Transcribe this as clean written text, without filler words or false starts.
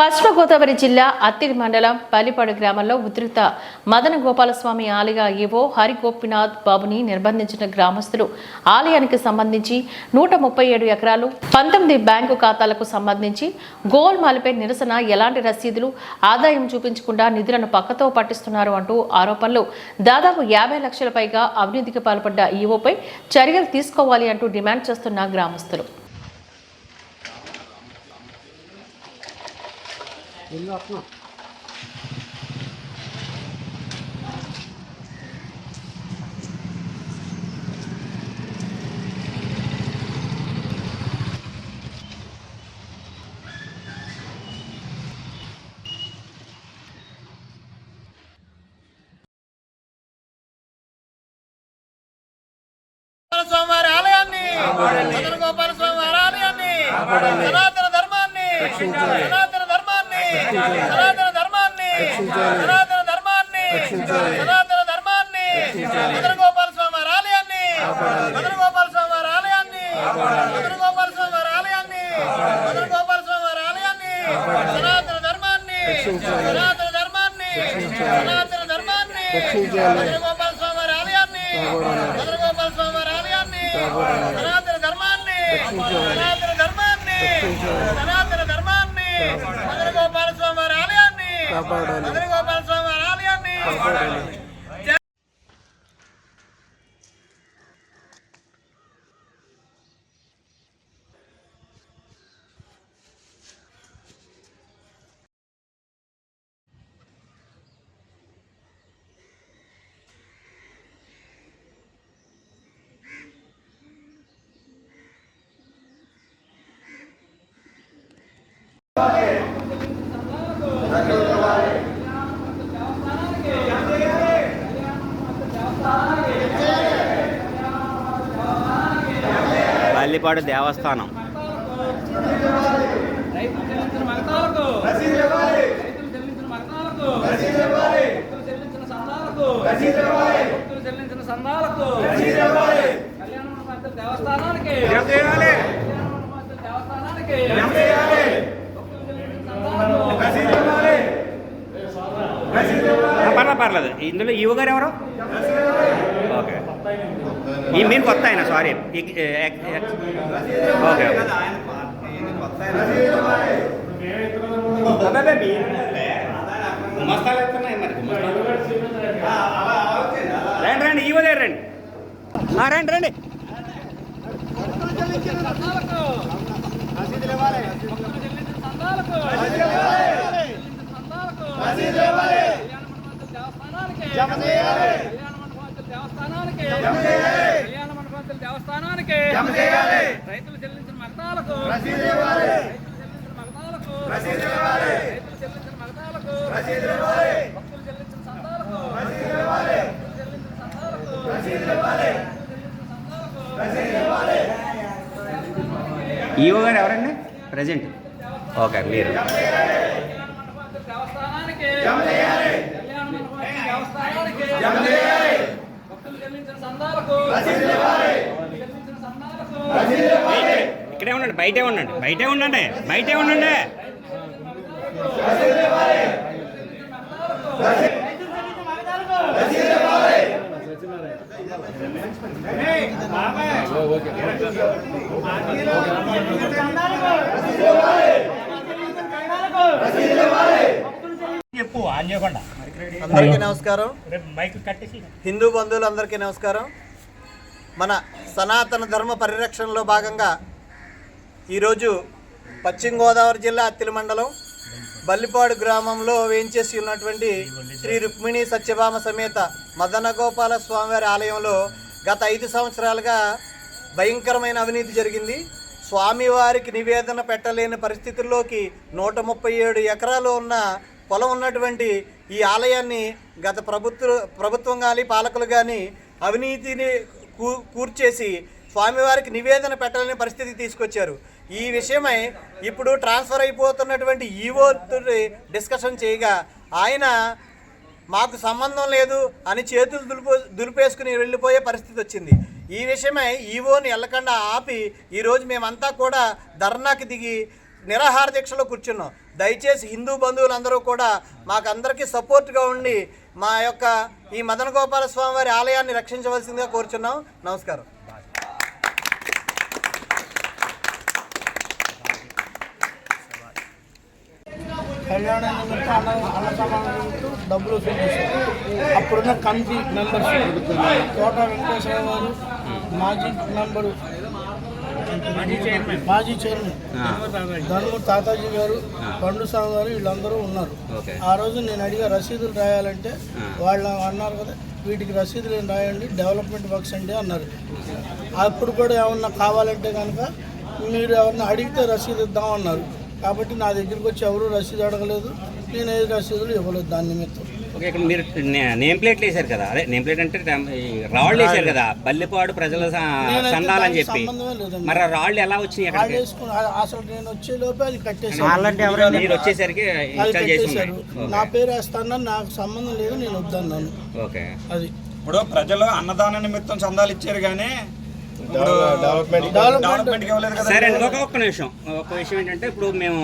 పశ్చిమ గోదావరి జిల్లా అత్తిలి మండలం పల్లిపాడు గ్రామంలో ఉధృత మదన గోపాలస్వామి ఆలయ ఈవో హరి గోపినాథ్ బాబుని నిర్బంధించిన గ్రామస్తులు ఆలయానికి సంబంధించి 137 ఎకరాలు 19 బ్యాంకు ఖాతాలకు సంబంధించి గోల్మాల్పై నిరసన ఎలాంటి రసీదులు ఆదాయం చూపించకుండా నిధులను పక్కతో పట్టిస్తున్నారు అంటూ ఆరోపణలు దాదాపు 50 లక్షల పైగా అవినీతికి పాల్పడ్డ ఈవోపై చర్యలు తీసుకోవాలి అంటూ డిమాండ్ చేస్తున్న గ్రామస్తులు. స్వామివారి ఆలయాన్ని మదన గోపాల స్వామివారి ఆలయాన్ని సనాతన ధర్మాన్ని సనాతన ధర్మాన్ని సనాతన ధర్మాన్ని సనాతన ధర్మాన్ని సనాతన ధర్మాన్ని మదన గోపాల స్వామివారి ఆలయాన్ని మదన గోపాల స్వామివారి ఆలయాన్ని మదన గోపాల స్వామివారి ఆలయాన్ని మదన గోపాల స్వామివారి ఆలయాన్ని సనాతన ధర్మాన్ని సనాతన ధర్మాన్ని సనాతన ధర్మాన్ని మదన గోపాల స్వామివారి ఆలయాన్ని మదన గోపాల స్వామివారి ఆలయాన్ని సనాతన ధర్మాన్ని సనాతన ధర్మాన్ని సనాతన ధర్మాన్ని మదన గోపాల స్వామివారి ఆలయాన్ని మదన గోపాల స్వామివారి ఆలయాన్ని పల్లిపాడు దేవస్థానం పర్లేదు. ఇందులో ఈవో గారు ఎవరు? ఓకే, ఈ మీరు కొత్త ఆయన, సారీ. ఓకే, రండి రండి, ఈవో గారు రండి, రండి రండి. దేవస్థానానికి రైతులు చెల్లించిన మగతాలకు భక్తులు చెల్లించిన సంతాలకు ఈవో గారు ఎవరండి ప్రజెంట్? ఓకే, మీరు ఇక్కడే ఉండండి, బయటే ఉండండి, బయటే ఉండండి, బయటే ఉండండి. అందరికీ నమస్కారం. హిందూ బంధువులందరికీ నమస్కారం. మన సనాతన ధర్మ పరిరక్షణలో భాగంగా ఈరోజు పశ్చిమ గోదావరి జిల్లా అత్తిలి మండలం బల్లిపాడు గ్రామంలో వేయించేసి ఉన్నటువంటి శ్రీ రుక్మిణి సత్యభామ సమేత మదన గోపాల స్వామివారి ఆలయంలో గత 5 సంవత్సరాలుగా భయంకరమైన అవినీతి జరిగింది. స్వామివారికి నివేదన పెట్టలేని పరిస్థితుల్లోకి 137 ఎకరాలు ఉన్న పొలం ఉన్నటువంటి ఈ ఆలయాన్ని గత ప్రభుత్వం కానీ పాలకులు కానీ అవినీతిని కూర్చేసి స్వామివారికి నివేదన పెట్టలేని పరిస్థితికి తీసుకొచ్చారు. ఈ విషయమై ఇప్పుడు ట్రాన్స్ఫర్ అయిపోతున్నటువంటి ఈవో డిస్కషన్ చేయగా ఆయన మాకు సంబంధం లేదు అని చేతులు దులిపేసుకుని వెళ్ళిపోయే పరిస్థితి వచ్చింది. ఈ విషయమై ఈవోని ఎల్లకుండా ఆపి ఈరోజు మేమంతా కూడా ధర్నాకి దిగి నిరాహార దీక్షలో కూర్చున్నాం. దయచేసి హిందూ బంధువులందరూ కూడా మాకందరికీ సపోర్ట్గా ఉండి మా యొక్క ఈ మదన గోపాల స్వామి వారి ఆలయాన్ని రక్షించవలసిందిగా కోరుచున్నాం. నమస్కారం. కళ్యాణ నిమిత్తం అన్న సమానంతో డబ్బులు వసూలు చేశారు. అప్పుడున్న కమిటీ మెంబర్స్ తోట వెంకటేశ్వర గారు, మాజీ చైర్మన్ ధనుమూరి తాతాజీ గారు, పండు స్వామి గారు వీళ్ళందరూ ఉన్నారు. ఆ రోజు నేను అడిగా రసీదులు రాయాలంటే వాళ్ళు అన్నారు కదా, వీటికి రసీదులు ఏం రాయండి, డెవలప్మెంట్ వర్క్స్ అండి అన్నారు. అప్పుడు కూడా ఏమన్నా కావాలంటే కనుక మీరు ఎవరన్నా అడిగితే రసీదు ఇద్దామన్నారు. కాబట్టి నా దగ్గరికి వచ్చి ఎవరు రసీదు అడగలేదు, నేను ఏ రసీదులు ఇవ్వలేదు దాని నిమిత్తం. ఓకే, ఇక్కడ మీరు నేమ్ ప్లేట్లు వేశారు కదా, అదే నేమ్ ప్లేట్ అంటే రాళ్ళు వేశారు కదా, బల్లిపాడు ప్రజల సందాలని చెప్పి, మరి రాళ్ళు ఎలా వచ్చినాయి? అసలు నేను వచ్చే లోపే అది కట్టేసారు. మీరు వచ్చేసరికి నా పేరు వేస్తాను, నాకు సంబంధం లేదు, నేను వద్దన్నాను. ఓకే, అది ఇప్పుడు ప్రజలు అన్నదాన నిమిత్తం చందాలు ఇచ్చారు కానీ డెవలప్మెంట్ సరే ఒక్క నిమిషం. ఒక విషయం ఏంటంటే ఇప్పుడు మేము